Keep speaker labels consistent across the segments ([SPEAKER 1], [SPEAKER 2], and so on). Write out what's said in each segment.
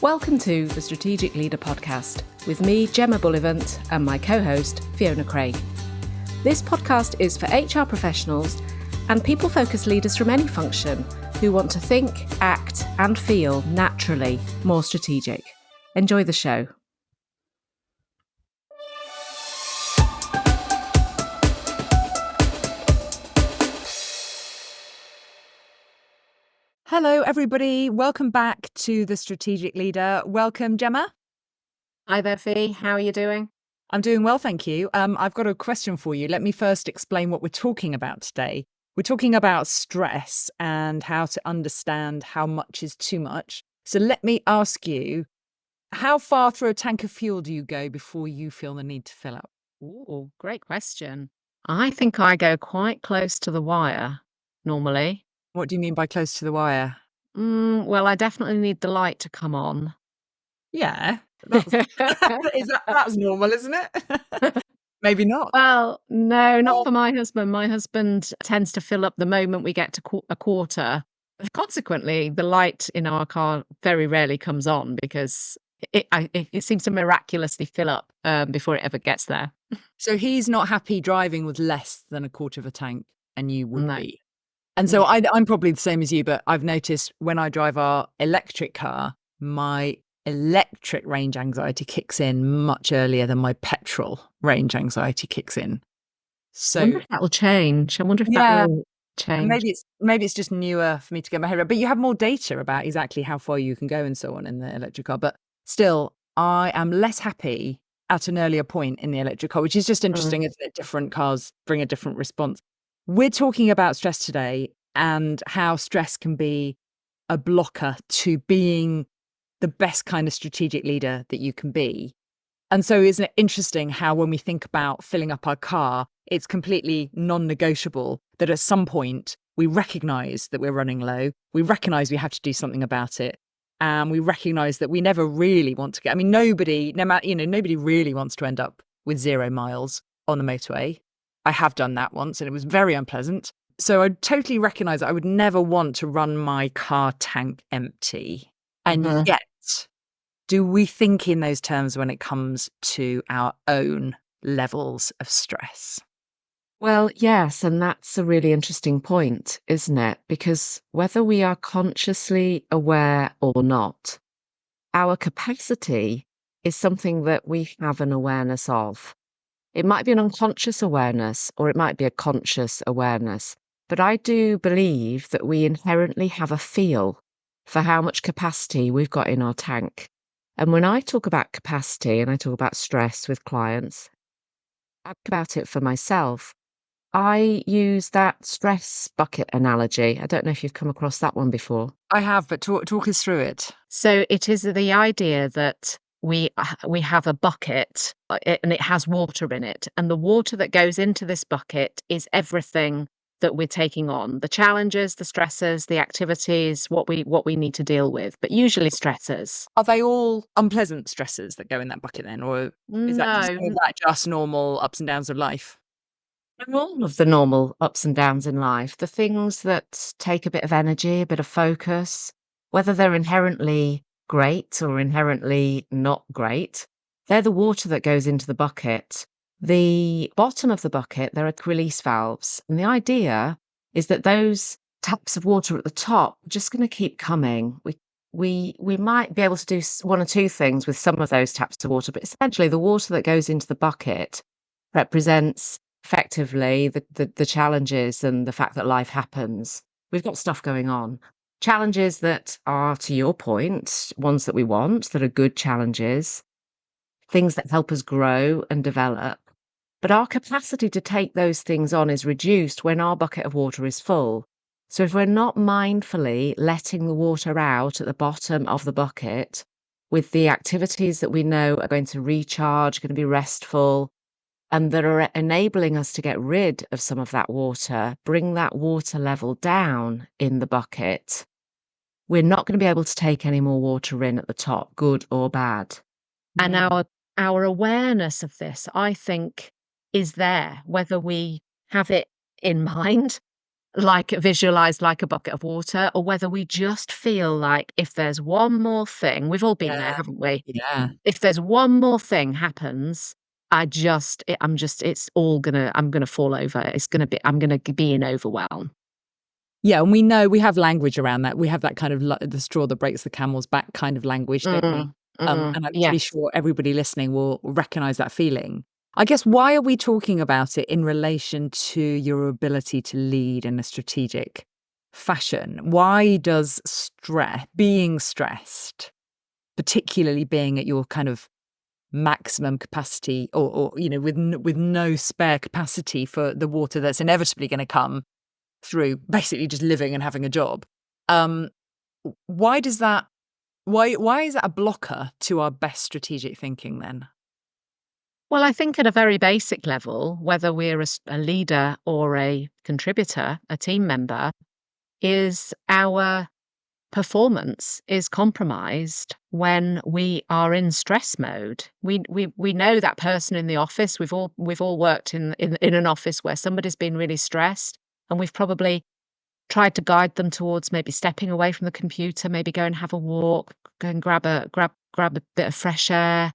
[SPEAKER 1] Welcome to the Strategic Leader podcast with me, Gemma Bullivant, and my co-host, Fiona Craig. This podcast is for HR professionals and people-focused leaders from any function who want to think, act, and feel naturally more strategic. Enjoy the show.
[SPEAKER 2] Hello, everybody. Welcome back to The Strategic Leader. Welcome, Gemma.
[SPEAKER 1] Hi there, Fee. How are you doing?
[SPEAKER 2] I'm doing well, thank you. I've got a question for you. Let me first explain what we're talking about today. We're talking about stress and how to understand how much is too much. So let me ask you, how far through a tank of fuel do you go before you feel the need to fill up?
[SPEAKER 1] Ooh, great question. I think I go quite close to the wire, normally.
[SPEAKER 2] What do you mean by close to the wire?
[SPEAKER 1] Well, I definitely need the light to come on.
[SPEAKER 2] Yeah, that's, that's normal, isn't it? Maybe not.
[SPEAKER 1] Well, no, not
[SPEAKER 2] Well,
[SPEAKER 1] for my husband. My husband tends to fill up the moment we get to a quarter. Consequently, the light in our car very rarely comes on because it seems to miraculously fill up before it ever gets there.
[SPEAKER 2] So he's not happy driving with less than a quarter of a tank, and you would
[SPEAKER 1] No.
[SPEAKER 2] be. And so I'm probably the same as you, but I've noticed when I drive our electric car, my electric range anxiety kicks in much earlier than my petrol range anxiety kicks in.
[SPEAKER 1] I
[SPEAKER 2] So
[SPEAKER 1] wonder if that will change. I wonder if that
[SPEAKER 2] yeah,
[SPEAKER 1] will change.
[SPEAKER 2] maybe it's just newer for me to get my head around. But you have more data about exactly how far you can go and so on in the electric car. But still, I am less happy at an earlier point in the electric car, which is just interesting, isn't it? Different cars bring a different response. We're talking about stress today and how stress can be a blocker to being the best kind of strategic leader that you can be. And so isn't it interesting how when we think about filling up our car, it's completely non-negotiable that at some point we recognise that we're running low, we recognise we have to do something about it, and we recognise that we never really want to get, nobody really wants to end up with 0 miles on the motorway. I have done that once and it was very unpleasant. So I totally recognise that I would never want to run my car tank empty. And yet, do we think in those terms when it comes to our own levels of stress?
[SPEAKER 1] Well, yes, and that's a really interesting point, isn't it? Because whether we are consciously aware or not, our capacity is something that we have an awareness of. It might be an unconscious awareness or it might be a conscious awareness. But I do believe that we inherently have a feel for how much capacity we've got in our tank. And when I talk about capacity and I talk about stress with clients, I talk about it for myself. I use that stress bucket analogy. I don't know if you've come across that one before.
[SPEAKER 2] I have, but talk us through it.
[SPEAKER 1] So it is the idea that we have a bucket and it has water in it, and the water that goes into this bucket is everything that we're taking on, the challenges, the stresses, the activities, what we need to deal with, but usually stressors.
[SPEAKER 2] Are they all unpleasant stresses that go in that bucket then? Or is that just normal ups and downs of life?
[SPEAKER 1] All of the normal ups and downs in life, the things that take a bit of energy, a bit of focus, whether they're inherently great or inherently not great, they're the water that goes into the bucket. The bottom of the bucket, there are release valves. And the idea is that those taps of water at the top are just going to keep coming. We might be able to do one or two things with some of those taps of water, but essentially the water that goes into the bucket represents effectively the challenges and the fact that life happens. We've got stuff going on. Challenges that are, to your point, ones that we want, that are good challenges, things that help us grow and develop. But our capacity to take those things on is reduced when our bucket of water is full. So if we're not mindfully letting the water out at the bottom of the bucket with the activities that we know are going to recharge, going to be restful, and that are enabling us to get rid of some of that water, bring that water level down in the bucket, we're not going to be able to take any more water in at the top, good or bad. And our awareness of this, I think, is there, whether we have it in mind like visualize like a bucket of water, or whether we just feel like if there's one more thing, we've all been there,
[SPEAKER 2] Yeah.
[SPEAKER 1] haven't we?
[SPEAKER 2] Yeah.
[SPEAKER 1] If there's one more thing happens, it's all I'm gonna fall over. I'm gonna be in overwhelm.
[SPEAKER 2] Yeah, and we know we have language around that. We have that kind of the straw that breaks the camel's back kind of language, don't we? And I'm pretty
[SPEAKER 1] Yes.
[SPEAKER 2] sure everybody listening will recognize that feeling. I guess, why are we talking about it in relation to your ability to lead in a strategic fashion? Why does being stressed, particularly being at your kind of maximum capacity, or with no spare capacity for the water that's inevitably going to come through basically just living and having a job. Um, why does that? Why is that a blocker to our best strategic thinking then?
[SPEAKER 1] Well, I think at a very basic level, whether we're a leader or a contributor, a team member, is our performance is compromised when we are in stress mode. We know that person in the office. We've all worked in an office where somebody's been really stressed, and we've probably tried to guide them towards maybe stepping away from the computer, maybe go and have a walk, go and grab a bit of fresh air,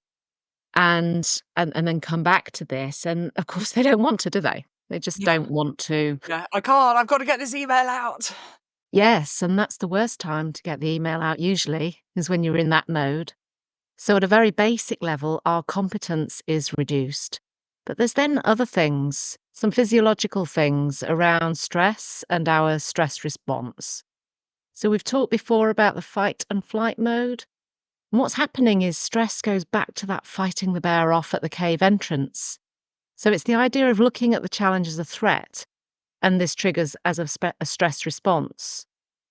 [SPEAKER 1] and then come back to this. And of course, they don't want to, do they? They just
[SPEAKER 2] Yeah.
[SPEAKER 1] don't want to.
[SPEAKER 2] Yeah, I can't. I've got to get this email out.
[SPEAKER 1] Yes, and that's the worst time to get the email out usually, is when you're in that mode. So at a very basic level, our competence is reduced. But there's then other things, some physiological things around stress and our stress response. So we've talked before about the fight and flight mode. And what's happening is stress goes back to that fighting the bear off at the cave entrance. So it's the idea of looking at the challenge as a threat, and this triggers as a stress response.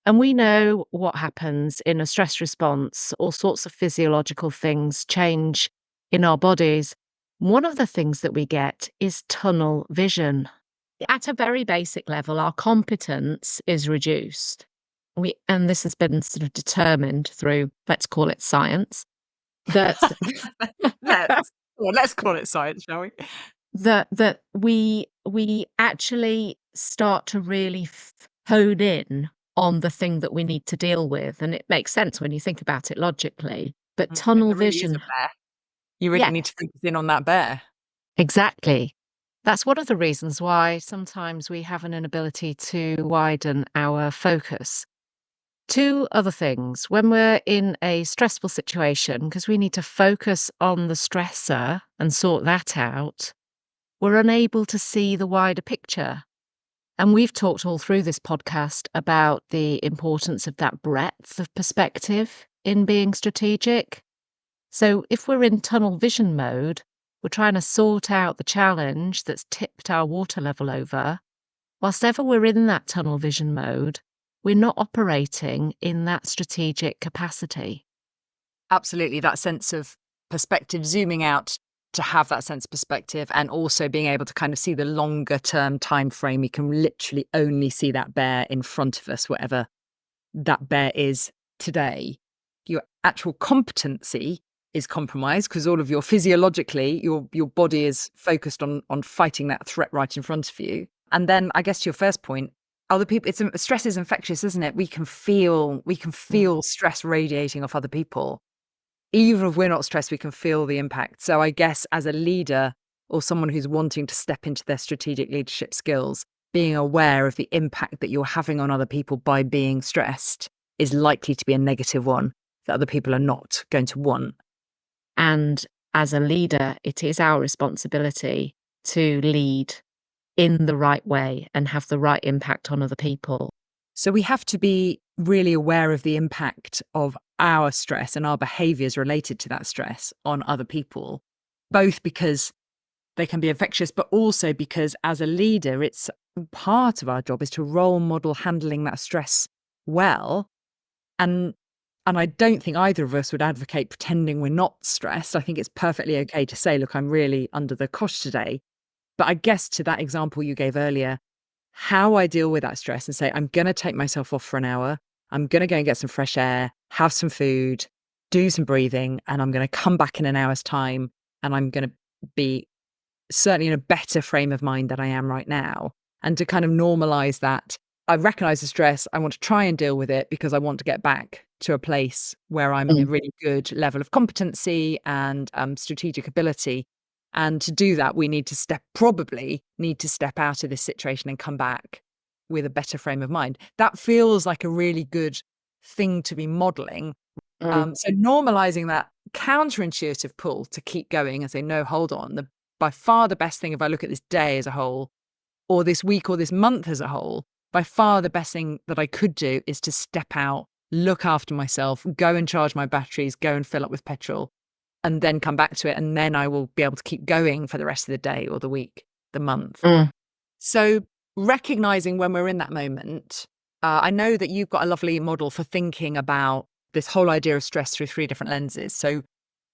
[SPEAKER 1] And we know what happens in a stress response. All sorts of physiological things change in our bodies. One of the things that we get is tunnel vision. At a very basic level, our competence is reduced. And this has been sort of determined through, let's call it science, that
[SPEAKER 2] Let's call it science, shall we?
[SPEAKER 1] that we actually start to really hone in on the thing that we need to deal with, and it makes sense when you think about it logically. But
[SPEAKER 2] If
[SPEAKER 1] tunnel
[SPEAKER 2] there really is a
[SPEAKER 1] vision,
[SPEAKER 2] bear, you really
[SPEAKER 1] yeah,
[SPEAKER 2] need to focus in on that bear.
[SPEAKER 1] exactly. That's one of the reasons why sometimes we have an inability to widen our focus. Two other things. When we're in a stressful situation, because we need to focus on the stressor and sort that out, we're unable to see the wider picture. And we've talked all through this podcast about the importance of that breadth of perspective in being strategic. So if we're in tunnel vision mode, we're trying to sort out the challenge that's tipped our water level over. Whilst ever we're in that tunnel vision mode, we're not operating in that strategic capacity.
[SPEAKER 2] Absolutely, that sense of perspective, zooming out to have that sense of perspective, and also being able to kind of see the longer term time frame. We can literally only see that bear in front of us, whatever that bear is today. Your actual competency is compromised because all of your physiologically, your body is focused on fighting that threat right in front of you. And then I guess to your first point, other people, stress is infectious, isn't it? We can feel stress radiating off other people. Even if we're not stressed, we can feel the impact. So I guess as a leader or someone who's wanting to step into their strategic leadership skills, being aware of the impact that you're having on other people by being stressed is likely to be a negative one that other people are not going to want.
[SPEAKER 1] And as a leader, it is our responsibility to lead in the right way and have the right impact on other people.
[SPEAKER 2] So we have to be really aware of the impact of our stress and our behaviors related to that stress on other people, both because they can be infectious, but also because as a leader, it's part of our job is to role model handling that stress well. And I don't think either of us would advocate pretending we're not stressed. I think it's perfectly okay to say, look, I'm really under the cosh today. But I guess to that example you gave earlier, how I deal with that stress and say, I'm going to take myself off for an hour. I'm going to go and get some fresh air, have some food, do some breathing, and I'm going to come back in an hour's time. And I'm going to be certainly in a better frame of mind than I am right now. And to kind of normalize that I recognize the stress. I want to try and deal with it because I want to get back to a place where I'm in a really good level of competency and strategic ability. And to do that, we probably need to step out of this situation and come back with a better frame of mind. That feels like a really good thing to be modeling. So normalizing that counterintuitive pull to keep going and say, no, hold on. By far the best thing, if I look at this day as a whole, or this week or this month as a whole, by far the best thing that I could do is to step out, look after myself, go and charge my batteries, go and fill up with petrol, and then come back to it. And then I will be able to keep going for the rest of the day or the week, the month. So recognizing when we're in that moment, I know that you've got a lovely model for thinking about this whole idea of stress through 3 different lenses. So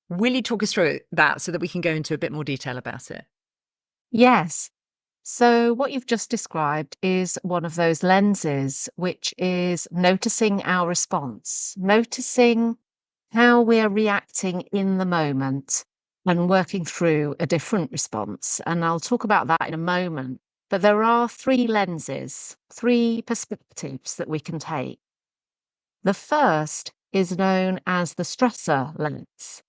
[SPEAKER 2] will you talk us through that so that we can go into a bit more detail about it?
[SPEAKER 1] Yes. So, what you've just described is one of those lenses, which is noticing our response, noticing how we're reacting in the moment and working through a different response. And I'll talk about that in a moment. But there are 3 lenses, 3 perspectives that we can take. The first is known as the stressor lens.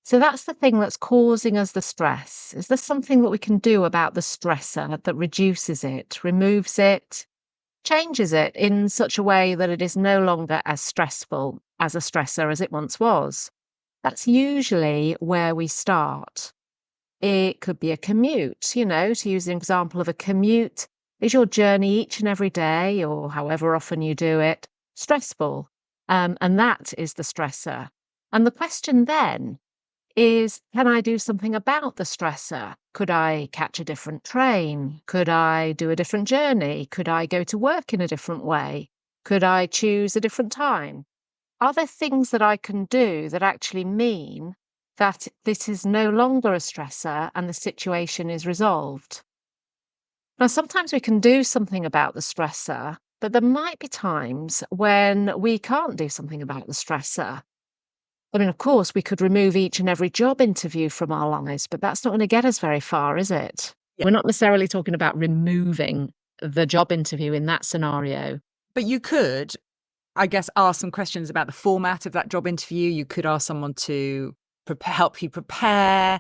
[SPEAKER 1] So that's the thing that's causing us the stress. Is there something that we can do about the stressor that reduces it, removes it, changes it in such a way that it is no longer as stressful as a stressor as it once was? That's usually where we start. It could be a commute, to use an example of a commute. Is your journey each and every day, or however often you do it, stressful? And that is the stressor. And the question then is, can I do something about the stressor? Could I catch a different train? Could I do a different journey? Could I go to work in a different way? Could I choose a different time? Are there things that I can do that actually mean that this is no longer a stressor and the situation is resolved? Now, sometimes we can do something about the stressor, but there might be times when we can't do something about the stressor. I mean, of course, we could remove each and every job interview from our lives, but that's not going to get us very far, is it?
[SPEAKER 2] Yeah.
[SPEAKER 1] We're not necessarily talking about removing the job interview in that scenario.
[SPEAKER 2] But you could, I guess, ask some questions about the format of that job interview. You could ask someone to help you prepare.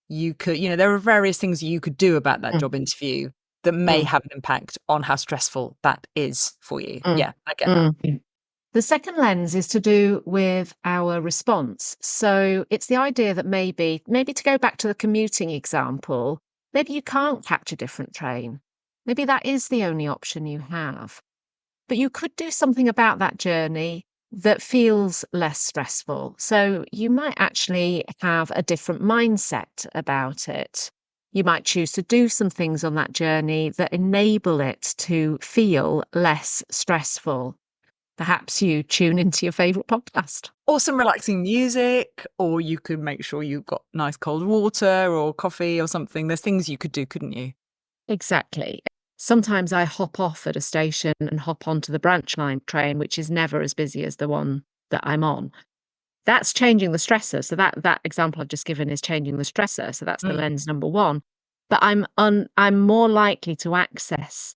[SPEAKER 2] You could, there are various things you could do about that
[SPEAKER 1] Mm,
[SPEAKER 2] job interview that may
[SPEAKER 1] mm,
[SPEAKER 2] have an impact on how stressful that is for you.
[SPEAKER 1] mm,
[SPEAKER 2] Yeah, I get that.
[SPEAKER 1] mm. The second lens is to do with our response. So it's the idea that maybe to go back to the commuting example, maybe you can't catch a different train. Maybe that is the only option you have. But you could do something about that journey that feels less stressful. So you might actually have a different mindset about it. You might choose to do some things on that journey that enable it to feel less stressful. Perhaps you tune into your favourite podcast.
[SPEAKER 2] Or some relaxing music, or you could make sure you've got nice cold water or coffee or something. There's things you could do, couldn't you?
[SPEAKER 1] Exactly. Sometimes I hop off at a station and hop onto the branch line train, which is never as busy as the one that I'm on. That's changing the stressor. So that example I've just given is changing the stressor. So that's the
[SPEAKER 2] Mm.
[SPEAKER 1] lens number 1. But I'm more likely to access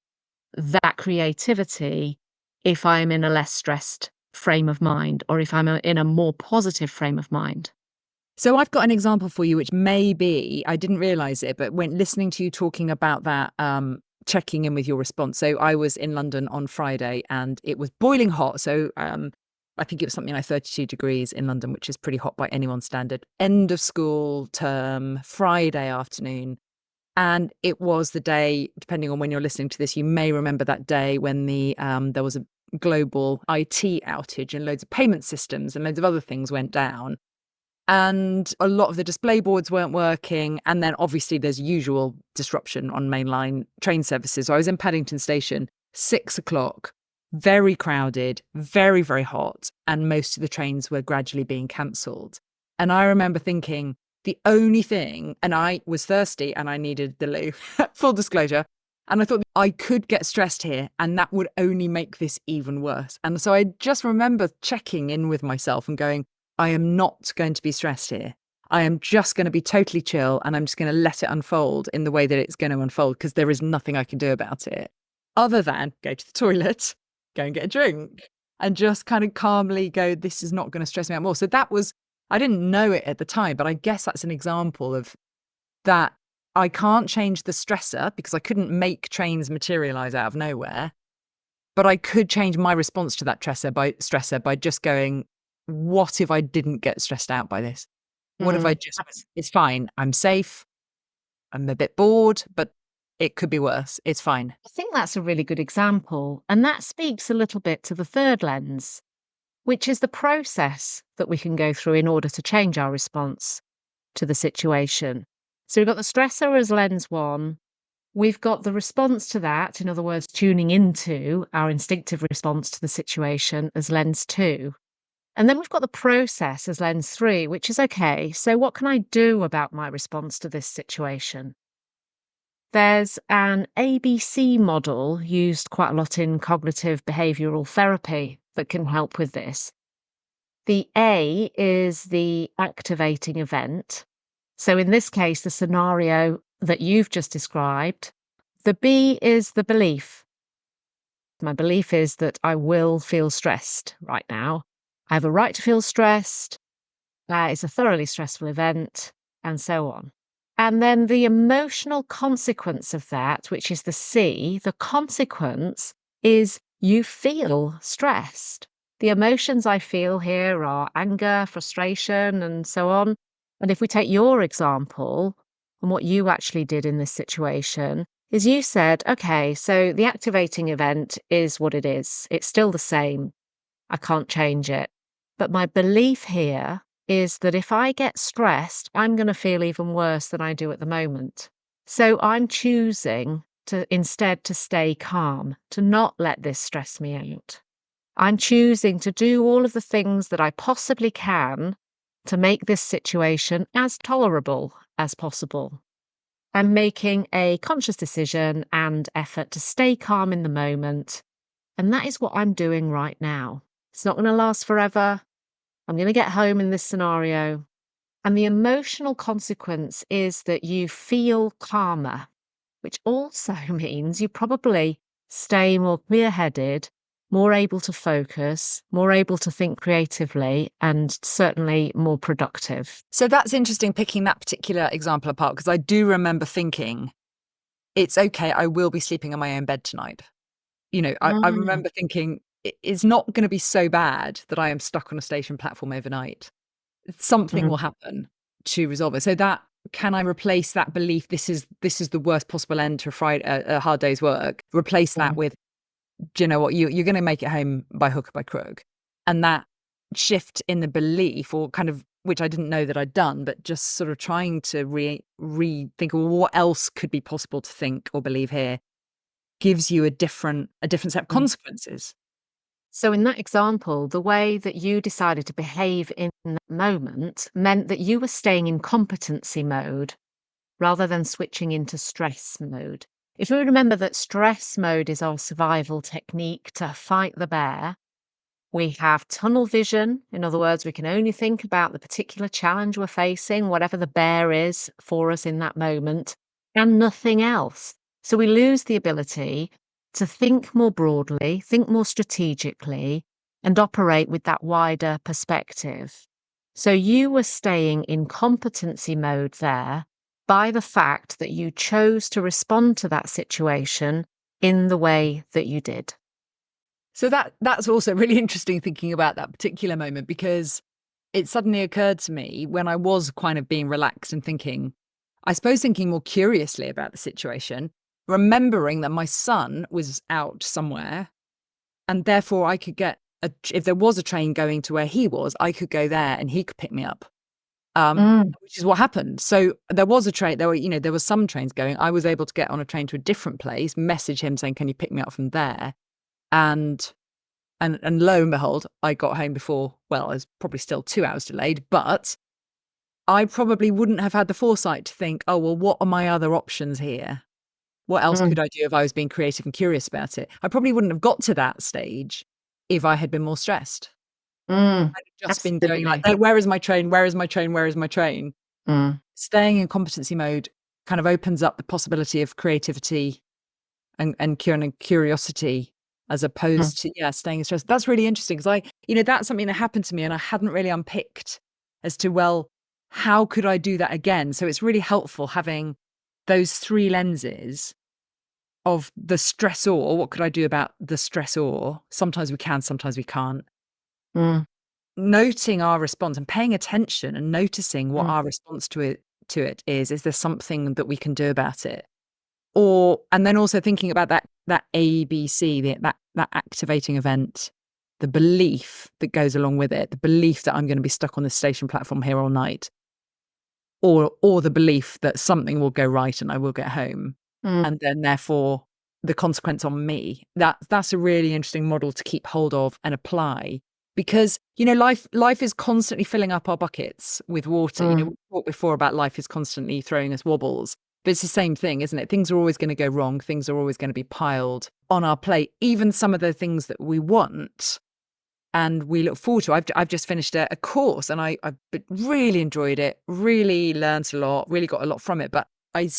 [SPEAKER 1] that creativity if I'm in a less stressed frame of mind, or if I'm in a more positive frame of mind.
[SPEAKER 2] So I've got an example for you, which may be, I didn't realize it, but when listening to you talking about that, checking in with your response. So I was in London on Friday and it was boiling hot. So I think it was something like 32 degrees in London, which is pretty hot by anyone's standard. End of school term, Friday afternoon. And it was the day, depending on when you're listening to this, you may remember that day when there was a global IT outage and loads of payment systems and loads of other things went down. And a lot of the display boards weren't working. And then obviously there's usual disruption on mainline train services. So I was in Paddington Station, 6 o'clock, very crowded, very, very hot. And most of the trains were gradually being cancelled. And I remember thinking the only thing, and I was thirsty and I needed the loo, full disclosure. And I thought I could get stressed here and that would only make this even worse. And so I just remember checking in with myself and going, I am not going to be stressed here. I am just going to be totally chill and I'm just going to let it unfold in the way that it's going to unfold because there is nothing I can do about it. other than go to the toilet, go and get a drink, and just kind of calmly go, this is not going to stress me out more. So that was, I didn't know it at the time, but I guess that's an example of that. I can't change the stressor because I couldn't make trains materialize out of nowhere, but I could change my response to that stressor by just going, what if I didn't get stressed out by this? What if I just went, it's fine, I'm safe, I'm a bit bored, but it could be worse. It's fine.
[SPEAKER 1] I think that's a really good example. And that speaks a little bit to the third lens, which is the process that we can go through in order to change our response to the situation. So we've got the stressor as lens one. We've got the response to that, in other words, tuning into our instinctive response to the situation as lens two. And then we've got the process as lens three, which is okay. So what can I do about my response to this situation? There's an ABC model used quite a lot in cognitive behavioural therapy that can help with this. The A is the activating event. So in this case, the scenario that you've just described. The B is the belief. My belief is that I will feel stressed right now. I have a right to feel stressed. It's a thoroughly stressful event, and so on. And then the emotional consequence of that, which is the C, the consequence is you feel stressed. The emotions I feel here are anger, frustration, and so on. And if we take your example and what you actually did in this situation, is you said, okay, so the activating event is what it is. It's still the same. I can't change it. But my belief here is that if I get stressed, I'm going to feel even worse than I do at the moment. So I'm choosing to instead to stay calm, to not let this stress me out. I'm choosing to do all of the things that I possibly can to make this situation as tolerable as possible. I'm making a conscious decision and effort to stay calm in the moment. And that is what I'm doing right now. It's not going to last forever. I'm going to get home in this scenario. And the emotional consequence is that you feel calmer, which also means you probably stay more clear-headed, more able to focus, more able to think creatively, and certainly more productive.
[SPEAKER 2] So that's interesting, picking that particular example apart, because I do remember thinking, it's okay, I will be sleeping in my own bed tonight. I remember thinking, it's not going to be so bad that I am stuck on a station platform overnight. Something will happen to resolve it. So that, can I replace that belief, this is the worst possible end to a hard day's work, replace that with, do you know what, you're going to make it home by hook or by crook. And that shift in the belief, or kind of, which I didn't know that I'd done, but just sort of trying to rethink, well, what else could be possible to think or believe here, gives you a different set of consequences.
[SPEAKER 1] So in that example, the way that you decided to behave in that moment meant that you were staying in competency mode rather than switching into stress mode. If we remember that stress mode is our survival technique to fight the bear, we have tunnel vision. In other words, we can only think about the particular challenge we're facing, whatever the bear is for us in that moment, and nothing else. So we lose the ability to think more broadly, think more strategically, and operate with that wider perspective. So you were staying in competency mode there by the fact that you chose to respond to that situation in the way that you did.
[SPEAKER 2] So that's also really interesting, thinking about that particular moment, because it suddenly occurred to me when I was kind of being relaxed and thinking, I suppose thinking more curiously about the situation, remembering that my son was out somewhere, and therefore I could get if there was a train going to where he was, I could go there and he could pick me up. Which is what happened. So there was a train, there were some trains going. I was able to get on a train to a different place, message him saying, can you pick me up from there? And lo and behold, I got home before, well, I was probably still 2 hours delayed, but I probably wouldn't have had the foresight to think, oh, well, what are my other options here? What else could I do if I was being creative and curious about it? I probably wouldn't have got to that stage if I had been more stressed. I'd have just been going like, where is my train? Where is my train? Where is my train? Staying in competency mode kind of opens up the possibility of creativity and curiosity as
[SPEAKER 1] Mm,
[SPEAKER 2] opposed to, staying in stress. That's really interesting because that's something that happened to me and I hadn't really unpicked as to, well, how could I do that again? So it's really helpful having those three lenses of the stressor. What could I do about the stressor? Sometimes we can, sometimes we can't.
[SPEAKER 1] mm,
[SPEAKER 2] Noting our response and paying attention and noticing what
[SPEAKER 1] mm,
[SPEAKER 2] our response to it is. Is there something that we can do about it? Or, and then also thinking about that ABC, that activating event, the belief that goes along with it, the belief that I'm going to be stuck on the station platform here all night, or the belief that something will go right and I will get home,
[SPEAKER 1] mm,
[SPEAKER 2] and then therefore the consequence on me. That's a really interesting model to keep hold of and apply, because life is constantly filling up our buckets with water.
[SPEAKER 1] mm.
[SPEAKER 2] We talked before about life is constantly throwing us wobbles, but it's the same thing, isn't it? Things are always going to go wrong. Things are always going to be piled on our plate, even some of the things that we want and we look forward to. I've just finished a course and I've really enjoyed it, really learned a lot, really got a lot from it. But I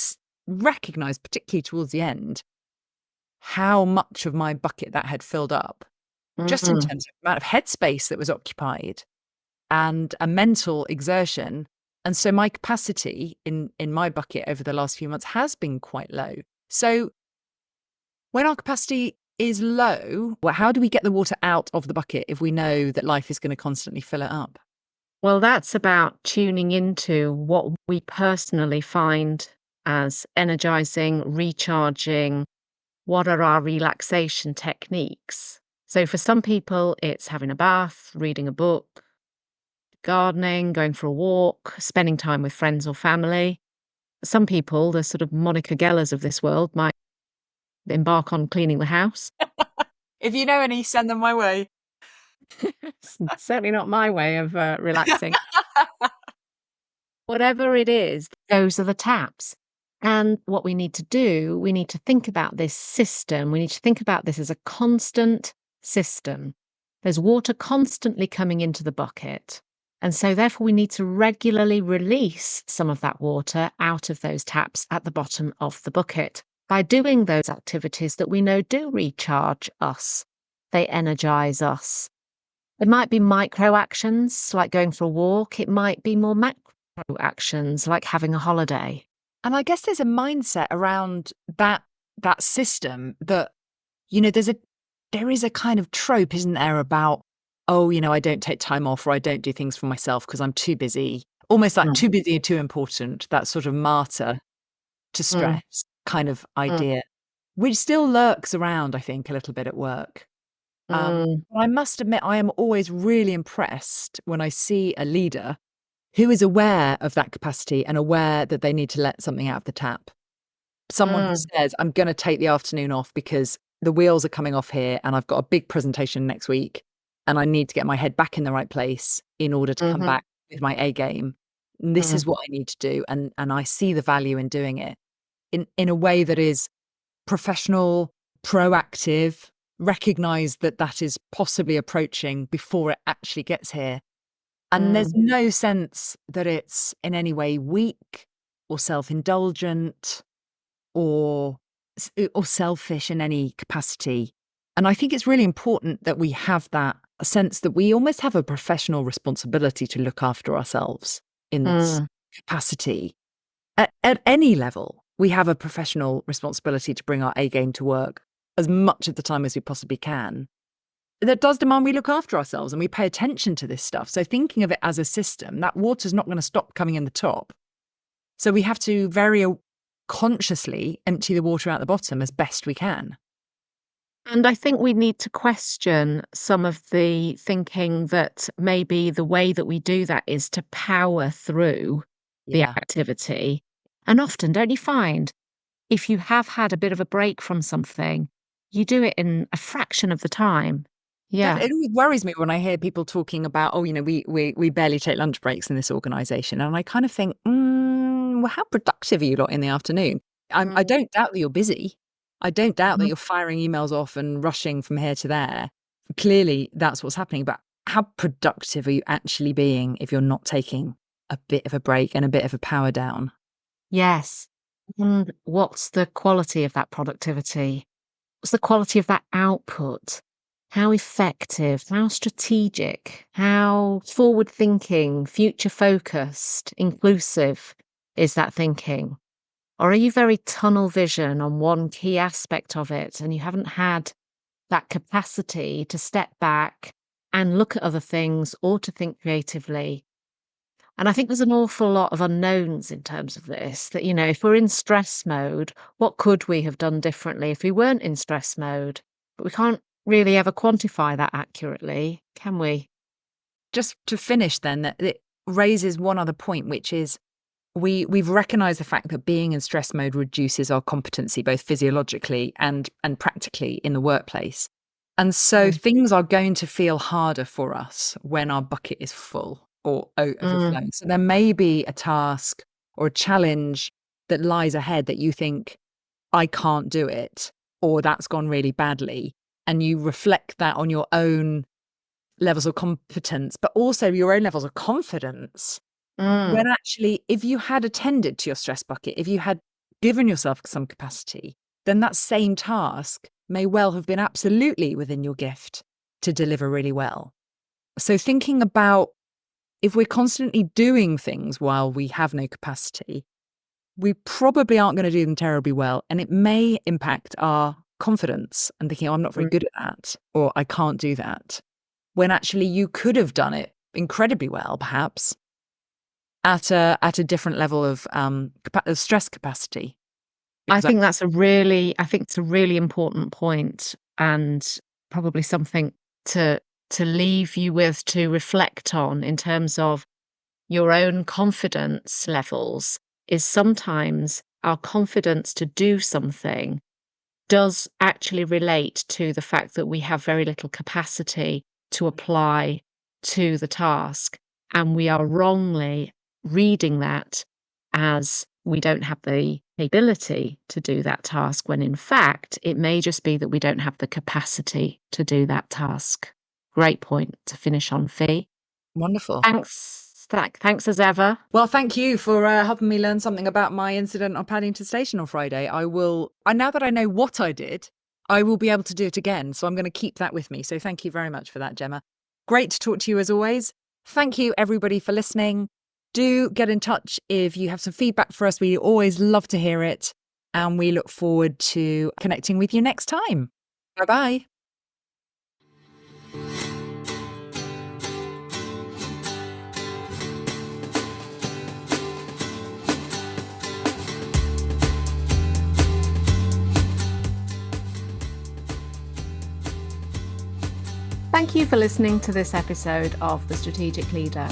[SPEAKER 2] recognized, particularly towards the end, how much of my bucket that had filled up, just in
[SPEAKER 1] Mm.
[SPEAKER 2] terms of the amount of headspace that was occupied and a mental exertion. And so my capacity in my bucket over the last few months has been quite low. So when our capacity is low, well, how do we get the water out of the bucket if we know that life is going to constantly fill it up?
[SPEAKER 1] Well, that's about tuning into what we personally find as energizing, recharging. What are our relaxation techniques? So, for some people, it's having a bath, reading a book, gardening, going for a walk, spending time with friends or family. Some people, the sort of Monica Gellers of this world, might embark on cleaning the house.
[SPEAKER 2] If you know any, send them my way.
[SPEAKER 1] It's certainly not my way of relaxing. Whatever it is, those are the taps. And what we need to do, we need to think about this system. We need to think about this as a constant system. There's water constantly coming into the bucket. And so, therefore, we need to regularly release some of that water out of those taps at the bottom of the bucket by doing those activities that we know do recharge us, they energize us. It might be micro actions like going for a walk, it might be more macro actions like having a holiday.
[SPEAKER 2] And I guess there's a mindset around that system that, there is a kind of trope, isn't there, about, oh, I don't take time off or I don't do things for myself because I'm too busy. Almost like
[SPEAKER 1] Mm,
[SPEAKER 2] too busy and too important, that sort of martyr to
[SPEAKER 1] mm,
[SPEAKER 2] stress kind of
[SPEAKER 1] mm,
[SPEAKER 2] idea, which still lurks around, I think, a little bit at work.
[SPEAKER 1] mm,
[SPEAKER 2] But I must admit, I am always really impressed when I see a leader who is aware of that capacity and aware that they need to let something out of the tap. Someone who
[SPEAKER 1] mm,
[SPEAKER 2] says, I'm going to take the afternoon off because the wheels are coming off here and I've got a big presentation next week and I need to get my head back in the right place in order to come
[SPEAKER 1] mhm,
[SPEAKER 2] back with my A game. And this
[SPEAKER 1] mm,
[SPEAKER 2] is what I need to do. And I see the value in doing it in a way that is professional, proactive, recognize that that is possibly approaching before it actually gets here. And there's
[SPEAKER 1] mm,
[SPEAKER 2] no sense that it's in any way weak or self-indulgent or or selfish in any capacity. And I think it's really important that we have that a sense that we almost have a professional responsibility to look after ourselves in this
[SPEAKER 1] mm.
[SPEAKER 2] capacity. At any level, we have a professional responsibility to bring our A game to work as much of the time as we possibly can. That does demand we look after ourselves and we pay attention to this stuff. So thinking of it as a system, that water's not going to stop coming in the top. So we have to very consciously empty the water out the bottom as best we can.
[SPEAKER 1] And I think we need to question some of the thinking that maybe the way that we do that is to power through the
[SPEAKER 2] Yeah.
[SPEAKER 1] activity. And often, don't you find, if you have had a bit of a break from something, you do it in a fraction of the time. Yeah.
[SPEAKER 2] It always worries me when I hear people talking about, oh, we barely take lunch breaks in this organization. And I kind of think, well, how productive are you lot in the afternoon? I
[SPEAKER 1] Mm,
[SPEAKER 2] don't doubt that you're busy. I don't doubt that
[SPEAKER 1] mhm.
[SPEAKER 2] you're firing emails off and rushing from here to there. Clearly, that's what's happening. But how productive are you actually being if you're not taking a bit of a break and a bit of a power down?
[SPEAKER 1] Yes. And what's the quality of that productivity? What's the quality of that output? How effective, how strategic, how forward thinking, future focused, inclusive is that thinking? Or are you very tunnel vision on one key aspect of it and you haven't had that capacity to step back and look at other things or to think creatively? And I think there's an awful lot of unknowns in terms of this that, if we're in stress mode, what could we have done differently if we weren't in stress mode? But we can't really ever quantify that accurately, can we?
[SPEAKER 2] Just to finish then, that it raises one other point, which is we've recognized the fact that being in stress mode reduces our competency, both physiologically and practically in the workplace. And so
[SPEAKER 1] Mm.
[SPEAKER 2] things are going to feel harder for us when our bucket is full or
[SPEAKER 1] Mm.
[SPEAKER 2] overflowing. So there may be a task or a challenge that lies ahead that you think, I can't do it, or that's gone really badly. And you reflect that on your own levels of competence, but also your own levels of confidence.
[SPEAKER 1] Mm.
[SPEAKER 2] When actually, if you had attended to your stress bucket, if you had given yourself some capacity, then that same task may well have been absolutely within your gift to deliver really well. So thinking about if we're constantly doing things while we have no capacity, we probably aren't going to do them terribly well. And it may impact our confidence and thinking, oh, I'm not very
[SPEAKER 1] Mm.
[SPEAKER 2] good at that, or I can't do that. When actually you could have done it incredibly well, perhaps, at a different level of stress capacity.
[SPEAKER 1] I
[SPEAKER 2] Because
[SPEAKER 1] think it's a really important point and probably something to leave you with to reflect on in terms of your own confidence levels is sometimes our confidence to do something does actually relate to the fact that we have very little capacity to apply to the task. And we are wrongly reading that as we don't have the ability to do that task, when in fact, it may just be that we don't have the capacity to do that task. Great point to finish on, Fee.
[SPEAKER 2] wonderful.
[SPEAKER 1] Thanks as ever.
[SPEAKER 2] Well, thank you for helping me learn something about my incident on Paddington Station on Friday. Now that I know what I did, I will be able to do it again. So I'm going to keep that with me. So thank you very much for that, Gemma. Great to talk to you as always. Thank you, everybody, for listening. Do get in touch if you have some feedback for us. We always love to hear it. And we look forward to connecting with you next time. Bye-bye.
[SPEAKER 1] Thank you for listening to this episode of The Strategic Leader.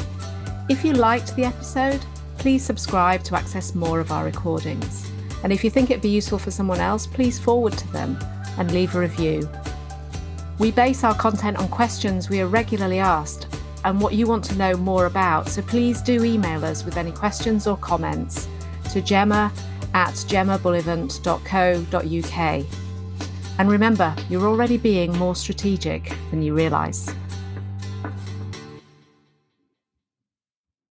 [SPEAKER 1] If you liked the episode, please subscribe to access more of our recordings. And if you think it'd be useful for someone else, please forward to them and leave a review. We base our content on questions we are regularly asked and what you want to know more about, so please do email us with any questions or comments to gemma@gemmabullivant.co.uk. And remember, you're already being more strategic than you realise.